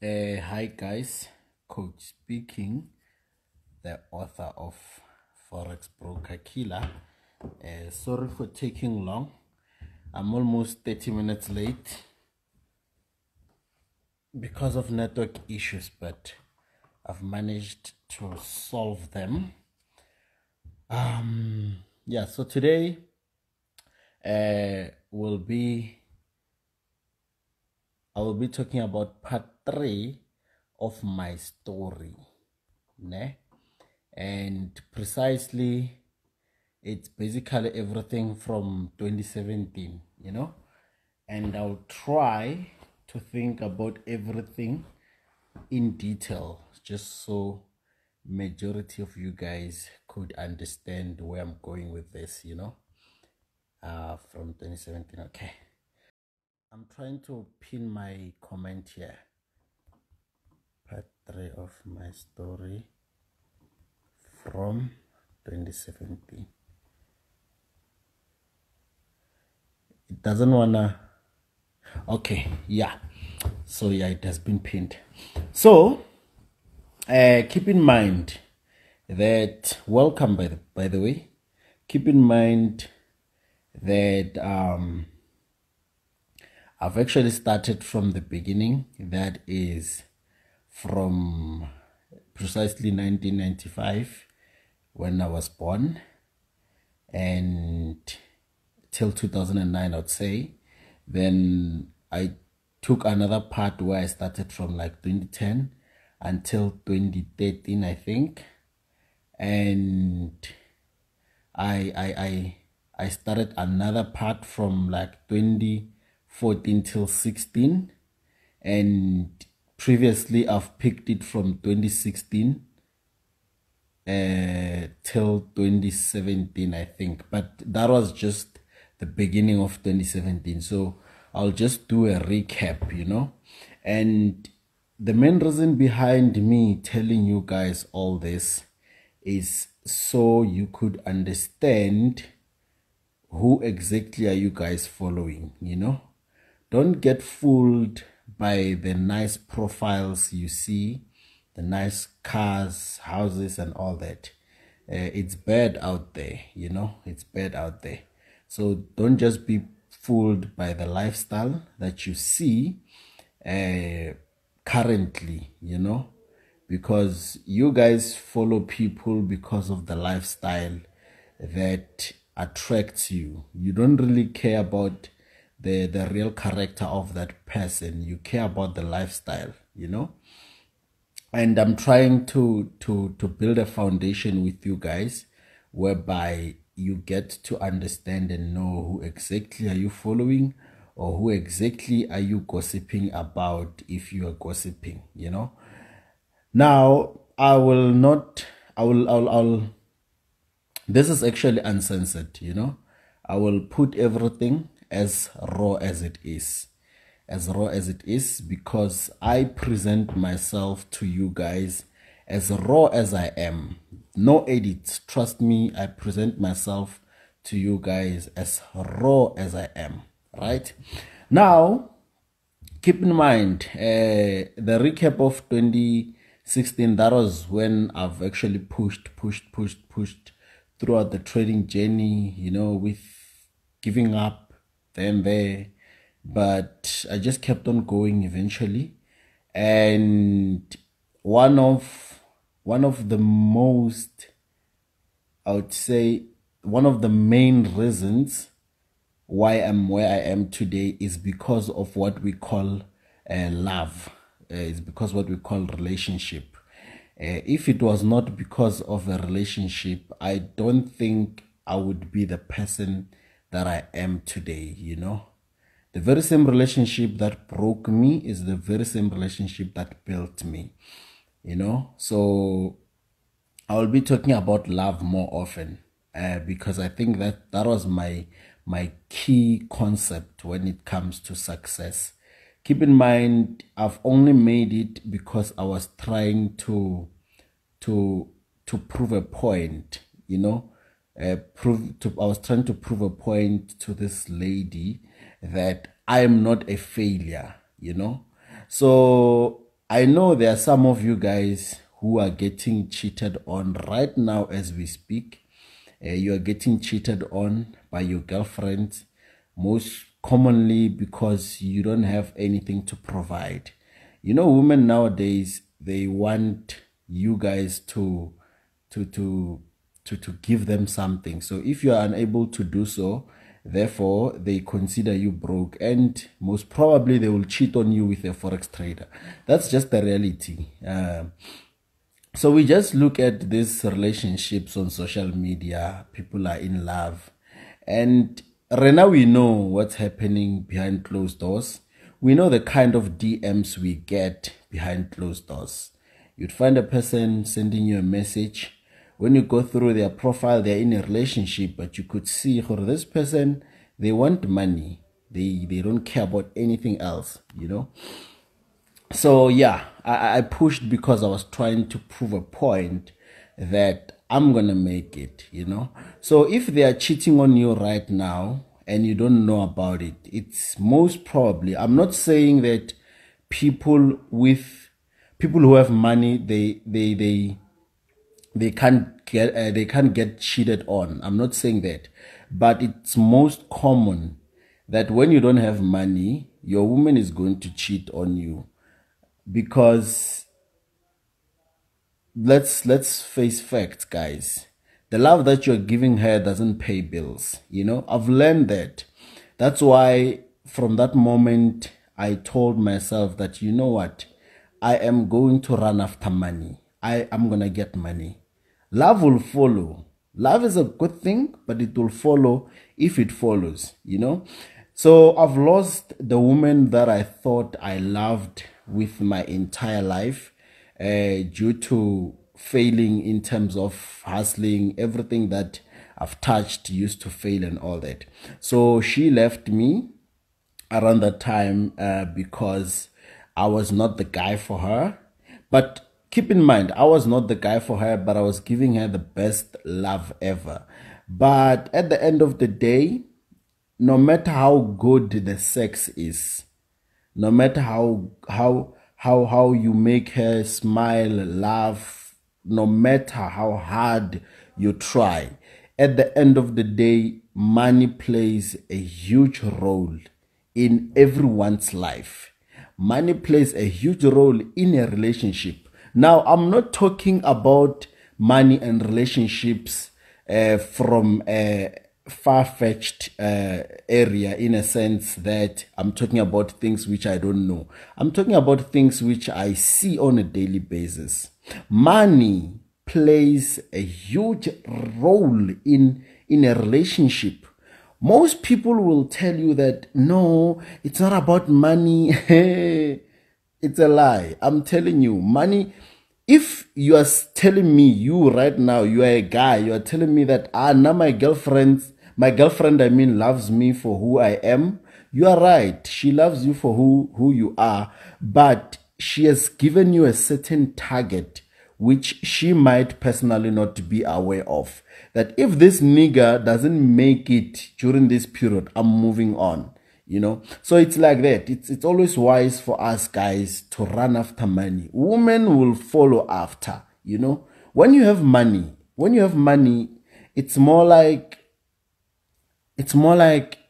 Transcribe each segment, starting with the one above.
Hi guys, Coach speaking, the author of Forex Broker Killer. Sorry for taking long. I'm almost 30 minutes late because of network issues, but I've managed to solve them. Yeah, so today I will be talking about part 3 of my story, ne? And precisely it's basically everything from 2017, and I'll try to think about everything in detail just so majority of you guys could understand where I'm going with this, from 2017. Okay, I'm trying to pin my comment here. Part 3 of my story from 2017. It doesn't wanna. Okay, yeah, so yeah, it has been pinned. So keep in mind that, welcome by the way, keep in mind that I've actually started from the beginning, that is from precisely 1995 when I was born, and till 2009, I'd say. Then I took another part where I started from like 2010 until 2013, I think. And I started another part from like 2014 till 16. And previously I've picked it from 2016 till 2017, I think, but that was just the beginning of 2017. So I'll just do a recap, and the main reason behind me telling you guys all this is so you could understand who exactly are you guys following. Don't get fooled by the nice profiles you see, the nice cars, houses, and all that. It's bad out there, it's bad out there. So don't just be fooled by the lifestyle that you see currently, because you guys follow people because of the lifestyle that attracts you. You don't really care about the real character of that person. You care about the lifestyle, and I'm trying to build a foundation with you guys whereby you get to understand and know who exactly are you following, or who exactly are you gossiping about, if you are gossiping. Now I'll this is actually uncensored. I will put everything as raw as it is, because I present myself to you guys as raw as I am. No edits, trust me. I present myself to you guys as raw as I am. Right now, keep in mind the recap of 2016. That was when I've actually pushed throughout the trading journey, with giving up then there, but I just kept on going eventually. And one of the most, I would say, one of the main reasons why I'm where I am today is because of what we call love. It's because what we call relationship. If it was not because of a relationship, I don't think I would be the person that I am today. The very same relationship that broke me is the very same relationship that built me. So I'll be talking about love more often, because I think that was my key concept when it comes to success. Keep in mind, I've only made it because I was trying to prove a point, I was trying to prove a point to this lady that I am not a failure, So I know there are some of you guys who are getting cheated on right now as we speak. You are getting cheated on by your girlfriends, most commonly because you don't have anything to provide. You know, women nowadays, they want you guys to give them something. So if you are unable to do so, therefore they consider you broke, and most probably they will cheat on you with a forex trader. That's just the reality. So we just look at these relationships on social media. People are in love, and right now we know what's happening behind closed doors. We know the kind of DMs we get behind closed doors. You'd find a person sending you a message. When you go through their profile, they're in a relationship, but you could see for this person, they want money. They don't care about anything else, you know. So yeah, I pushed because I was trying to prove a point that I'm gonna make it, you know. So if they are cheating on you right now and you don't know about it, it's most probably, I'm not saying that people who have money, they can't get cheated on. I'm not saying that, but it's most common that when you don't have money, your woman is going to cheat on you. Because let's face facts, guys. The love that you're giving her doesn't pay bills. You know, I've learned that. That's why from that moment I told myself that, you know what, I am going to run after money. I am gonna get money. Love will follow. Love is a good thing, but it will follow if it follows, you know. So I've lost the woman that I thought I loved with my entire life due to failing in terms of hustling. Everything that I've touched used to fail and all that. So she left me around that time because I was not the guy for her. But keep in mind, I was not the guy for her, but I was giving her the best love ever. But at the end of the day, no matter how good the sex is, no matter how you make her smile, laugh, no matter how hard you try, at the end of the day, money plays a huge role in everyone's life. Money plays a huge role in a relationship. Now, I'm not talking about money and relationships from a far-fetched area, in a sense that I'm talking about things which I don't know. I'm talking about things which I see on a daily basis. Money plays a huge role in a relationship. Most people will tell you that, no, it's not about money. It's a lie. I'm telling you, money. If you are telling me, you right now, you are a guy, you are telling me that, now my girlfriend, I mean, loves me for who I am. You are right. She loves you for who you are, but she has given you a certain target, which she might personally not be aware of. That if this nigga doesn't make it during this period, I'm moving on. You know, so it's like that. It's always wise for us guys to run after money. Women will follow after, you know. When you have money, it's more like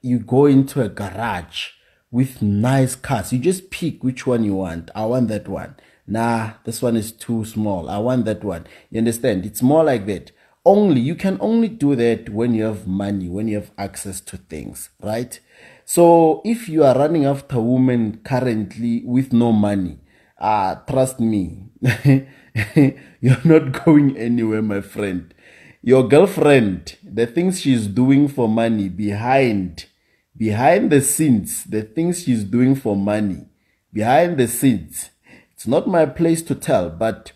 you go into a garage with nice cars. You just pick which one you want. I want that one. Nah, this one is too small. I want that one. You understand? It's more like that. You can only do that when you have money, when you have access to things, right? So if you are running after women currently with no money, trust me, you're not going anywhere, my friend. Your girlfriend, the things she's doing for money behind the scenes, the things she's doing for money behind the scenes, it's not my place to tell, but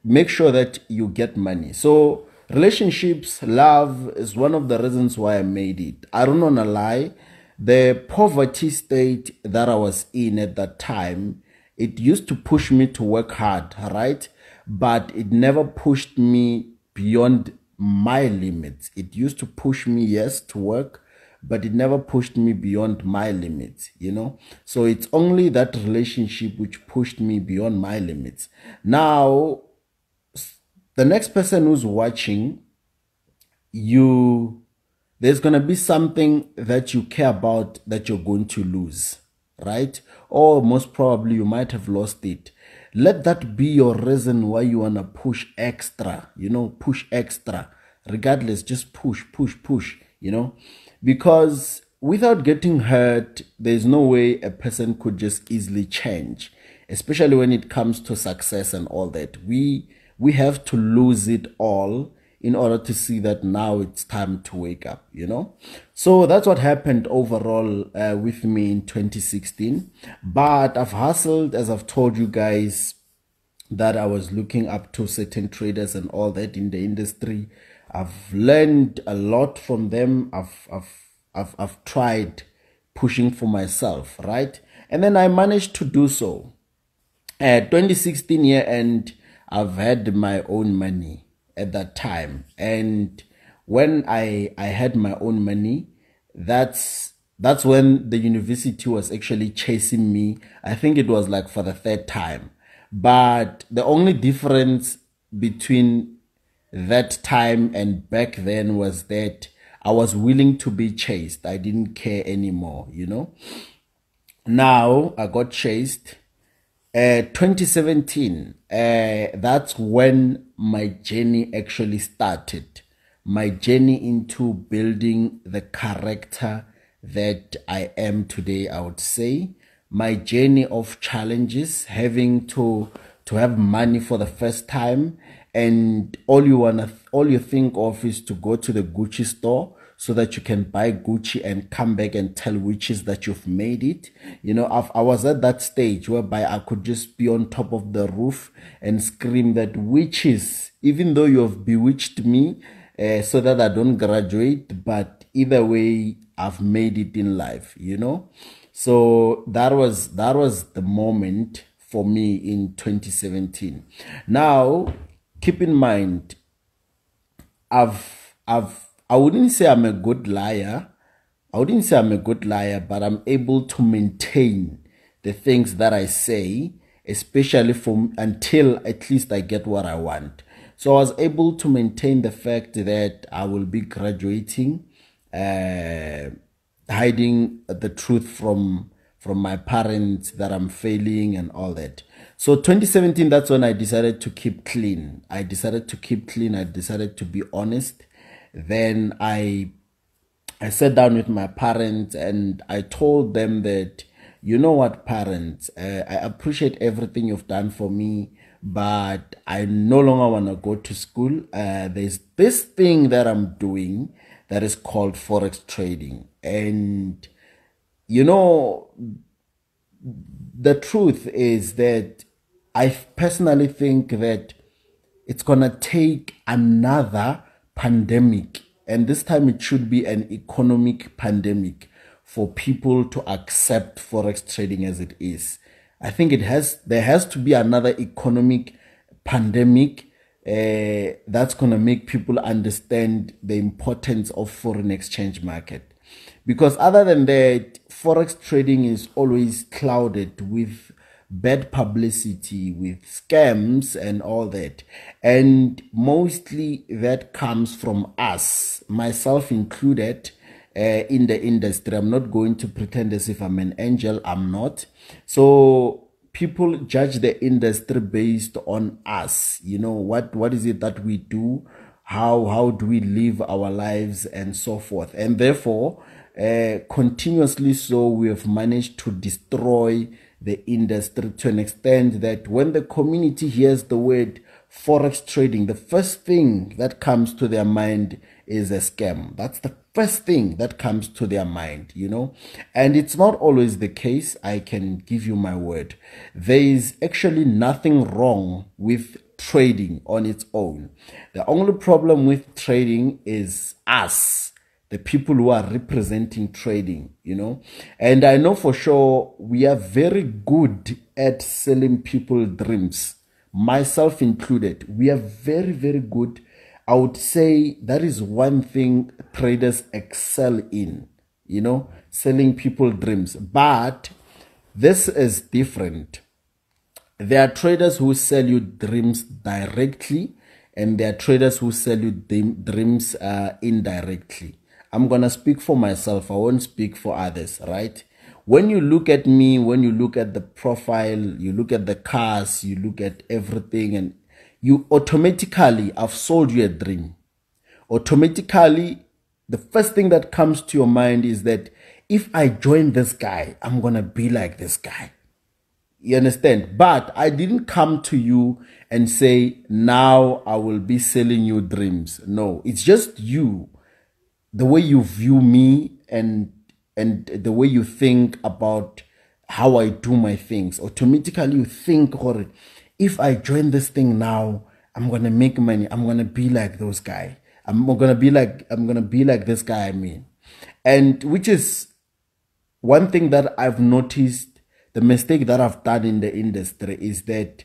make sure that you get money. So relationships, love is one of the reasons why I made it. I don't want to lie. The poverty state that I was in at that time, it used to push me to work hard, right? But it never pushed me beyond my limits. It used to push me, yes, to work, but it never pushed me beyond my limits, you know. So it's only that relationship which pushed me beyond my limits. Now, the next person who's watching, there's going to be something that you care about that you're going to lose, right? Or most probably you might have lost it. Let that be your reason why you want to push extra, you know, push extra. Regardless, just push, you know, because without getting hurt, there's no way a person could just easily change, especially when it comes to success and all that. We have to lose it all in order to see that now it's time to wake up, you know. So that's what happened overall with me in 2016. But I've hustled, as I've told you guys, that I was looking up to certain traders and all that in the industry. I've learned a lot from them. I've tried pushing for myself, right? And then I managed to do so. 2016 year end, I've had my own money at that time. And when I had my own money, that's when the university was actually chasing me. I think it was like for the third time. But the only difference between that time and back then was that I was willing to be chased. I didn't care anymore, you know. Now I got chased. 2017, that's when my journey actually started. My journey into building the character that I am today, I would say. My journey of challenges, having to have money for the first time, and all you think of is to go to the Gucci store so that you can buy Gucci and come back and tell witches that you've made it. You know, I was at that stage whereby I could just be on top of the roof and scream that witches, even though you have bewitched me so that I don't graduate, but either way, I've made it in life, you know. So that was the moment for me in 2017. Now, keep in mind, I wouldn't say I'm a good liar. But I'm able to maintain the things that I say, especially until at least I get what I want. So I was able to maintain the fact that I will be graduating, hiding the truth from my parents that I'm failing and all that. So 2017, that's when I decided to keep clean. I decided to be honest. Then I sat down with my parents and I told them that, you know what, parents, I appreciate everything you've done for me, but I no longer want to go to school. There's this thing that I'm doing that is called Forex trading. And, you know, the truth is that I personally think that it's going to take another pandemic, and this time it should be an economic pandemic, for people to accept Forex trading as it is. I think there has to be another economic pandemic that's going to make people understand the importance of foreign exchange market. Because other than that, Forex trading is always clouded with bad publicity, with scams and all that. And mostly that comes from us, myself included, in the industry. I'm not going to pretend as if I'm an angel. I'm not. So people judge the industry based on us. You know, what is it that we do? How do we live our lives and so forth? And therefore, continuously so, we have managed to destroy the industry to an extent that when the community hears the word Forex trading, the first thing that comes to their mind is a scam. That's the first thing that comes to their mind, you know. And it's not always the case. I can give you my word. There is actually nothing wrong with trading on its own. The only problem with trading is us, the people who are representing trading, you know. And I know for sure we are very good at selling people dreams, myself included. We are very, very good. I would say that is one thing traders excel in, selling people dreams. But this is different. There are traders who sell you dreams directly, and there are traders who sell you dreams indirectly. I'm going to speak for myself. I won't speak for others, right? When you look at me, when you look at the profile, you look at the cars, you look at everything, and you automatically, I've sold you a dream. Automatically, the first thing that comes to your mind is that if I join this guy, I'm going to be like this guy. You understand? But I didn't come to you and say, now I will be selling you dreams. No, it's just you, the way you view me and the way you think about how I do my things. Automatically you think, if I join this thing now, I'm going to make money. I'm going to be like those guys. I'm going to be like this guy, And which is one thing that I've noticed. The mistake that I've done in the industry is that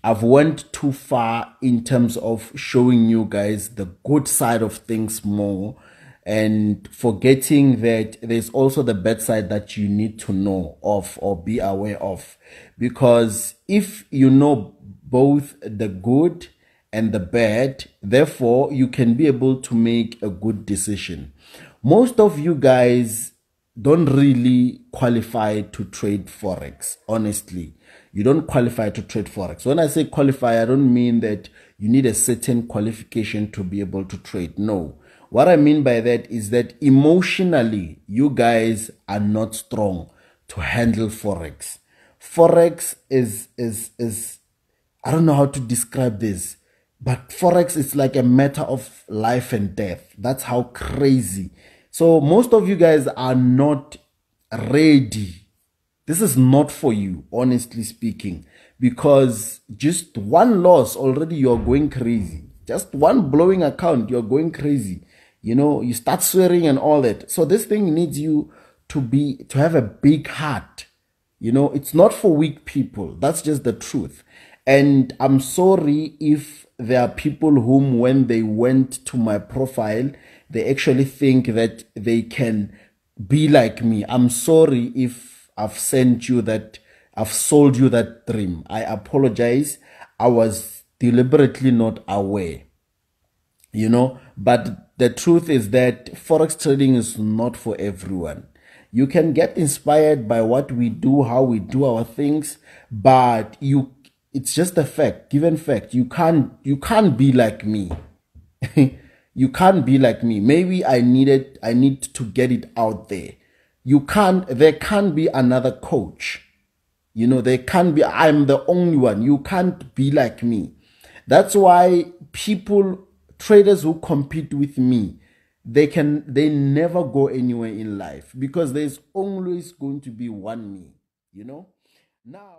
I've went too far in terms of showing you guys the good side of things more, and forgetting that there's also the bad side that you need to know of or be aware of. Because if you know both the good and the bad, therefore you can be able to make a good decision. Most of you guys don't really qualify to trade Forex. Honestly, you don't qualify to trade Forex. When I say qualify, I don't mean that you need a certain qualification to be able to trade. No. What I mean by that is that emotionally, you guys are not strong to handle Forex. Forex is I don't know how to describe this, but Forex is like a matter of life and death. That's how crazy. So most of you guys are not ready. This is not for you, honestly speaking, because just one loss already you're going crazy. Just one blowing account, you're going crazy. You start swearing and all that. So this thing needs you to have a big heart. It's not for weak people. That's just the truth. And I'm sorry if there are people whom, when they went to my profile, they actually think that they can be like me. I'm sorry if I've sent you that, I've sold you that dream. I apologize. I was deliberately not aware, but the truth is that Forex trading is not for everyone. You can get inspired by what we do, how we do our things, but it's just a fact, given fact. You can't be like me. You can't be like me. Maybe I need to get it out there. There can't be another coach. There can't be, I'm the only one. You can't be like me. That's why traders who compete with me, they never go anywhere in life, because there's always going to be one me, Now,